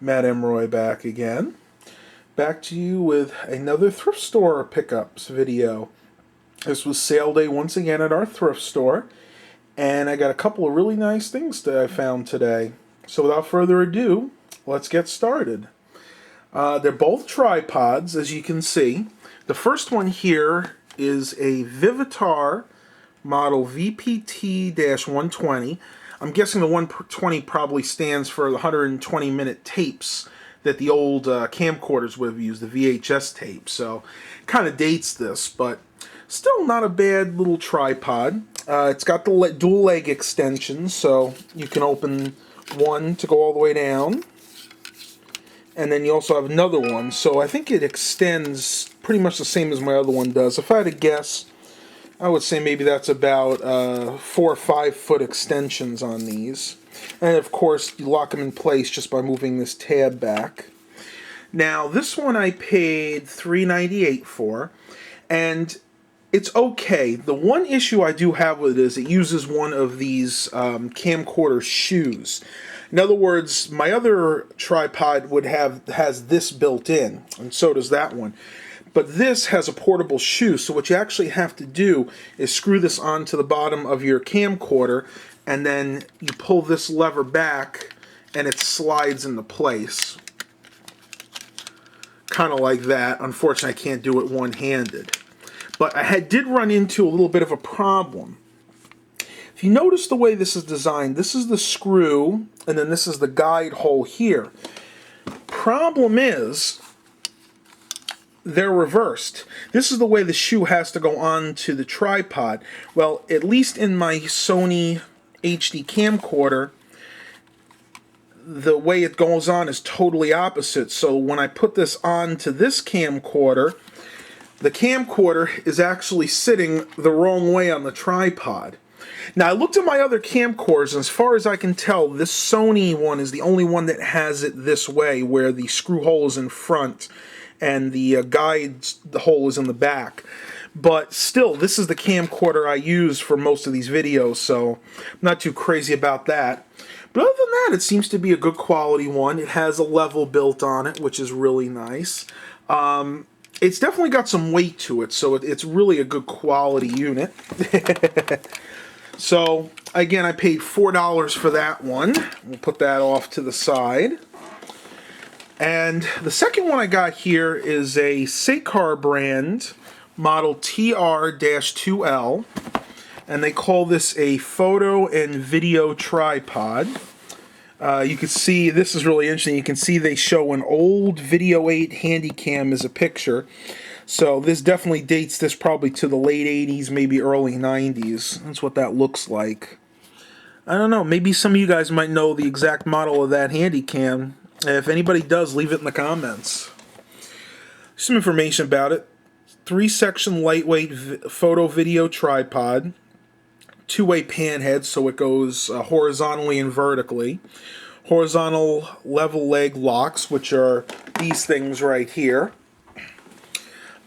Matt Emroy back again. Back to you with another thrift store pickups video. This was sale day once again at our thrift store, and I got a couple of really nice things that I found today. So without further ado, let's get started. They're both tripods, as you can see. The first one here is a Vivitar model VPT-120. I'm guessing the 120 probably stands for the 120-minute tapes that the old camcorders would have used, the VHS tape. So kind of dates this, but still not a bad little tripod. It's got the dual leg extensions, so you can open one to go all the way down. And then you also have another one, so I think it extends pretty much the same as my other one does. If I had to guess, I would say maybe that's about 4 or 5 foot extensions on these. And of course, you lock them in place just by moving this tab back. Now, this one I paid $3.98 for, and it's okay. The one issue I do have with it is it uses one of these camcorder shoes. In other words, my other tripod has this built in, and so does that one. But this has a portable shoe, so what you actually have to do is screw this onto the bottom of your camcorder, and then you pull this lever back, and it slides into place. Kind of like that. Unfortunately, I can't do it one-handed. But I did run into a little bit of a problem. If you notice the way this is designed, this is the screw, and then this is the guide hole here. Problem is, they're reversed. This is the way the shoe has to go onto the tripod. Well, at least in my Sony HD camcorder, the way it goes on is totally opposite. So when I put this onto this camcorder, the camcorder is actually sitting the wrong way on the tripod. Now, I looked at my other camcorders, and as far as I can tell, this Sony one is the only one that has it this way, where the screw hole is in front and the guide hole is in the back. But still, this is the camcorder I use for most of these videos, so I'm not too crazy about that. But other than that, it seems to be a good quality one. It has a level built on it, which is really nice. It's definitely got some weight to it, so it's really a good quality unit. So, again, I paid $4 for that one. We'll put that off to the side. And the second one I got here is a Sakar brand model TR-2L, and they call this a photo and video tripod. You can see, this is really interesting, you can see they show an old Video 8 Handycam as a picture. So this definitely dates this probably to the late 80s, maybe early 90s. That's what that looks like. I don't know, maybe some of you guys might know the exact model of that Handycam. If anybody does, leave it in the comments. Some information about it. 3-section lightweight photo video tripod. 2-way pan head, so it goes horizontally and vertically. Horizontal level leg locks, which are these things right here.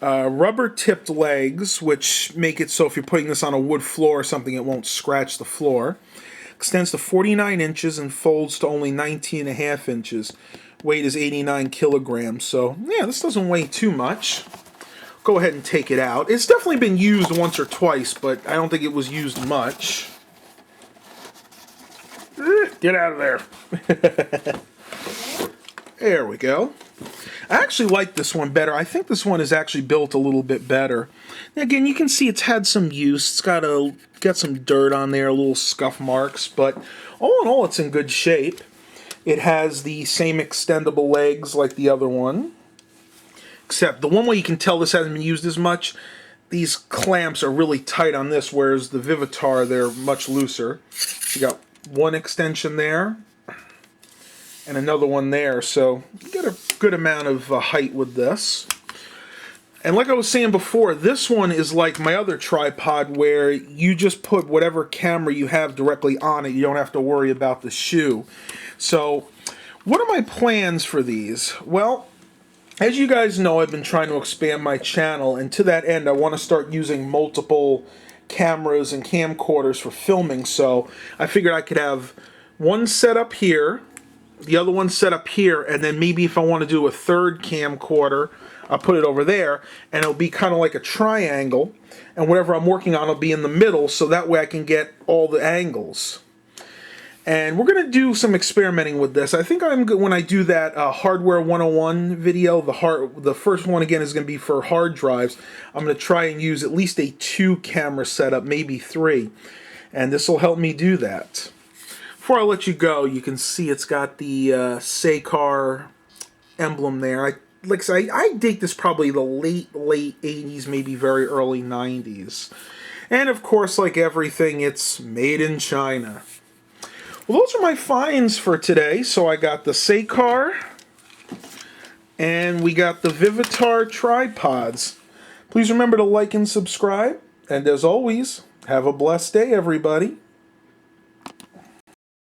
Rubber tipped legs, which make it so if you're putting this on a wood floor or something, it won't scratch the floor. Extends to 49 inches and folds to only 19.5 inches. Weight is 89 kilograms, so yeah, this doesn't weigh too much. Go ahead and take it out. It's definitely been used once or twice, but I don't think it was used much. Get out of there. There we go. I actually like this one better. I think this one is actually built a little bit better. Now, again, you can see it's had some use. It's got some dirt on there, little scuff marks, but all in all, it's in good shape. It has the same extendable legs like the other one, except the one way you can tell this hasn't been used as much, these clamps are really tight on this, whereas the Vivitar, they're much looser. You got one extension there, and another one there, so you get a good amount of height with this. And like I was saying before, this one is like my other tripod where you just put whatever camera you have directly on it. You don't have to worry about the shoe. So what are my plans for these? Well, as you guys know, I've been trying to expand my channel, and to that end I want to start using multiple cameras and camcorders for filming. So I figured I could have one set up here the other one set up here, and then maybe if I want to do a third camcorder, I'll put it over there, and it'll be kind of like a triangle, and whatever I'm working on will be in the middle, so that way I can get all the angles. And we're going to do some experimenting with this. I think when I do that Hardware 101 video, the first one again is going to be for hard drives. I'm going to try and use at least a 2-camera setup, maybe 3. And this will help me do that. Before I let you go, you can see it's got the Seikar emblem there. Like I say, I date this probably the late 80s, maybe very early 90s. And of course, like everything, it's made in China. Well, those are my finds for today. So I got the Seikar, and we got the Vivitar tripods. Please remember to like and subscribe. And as always, have a blessed day, everybody.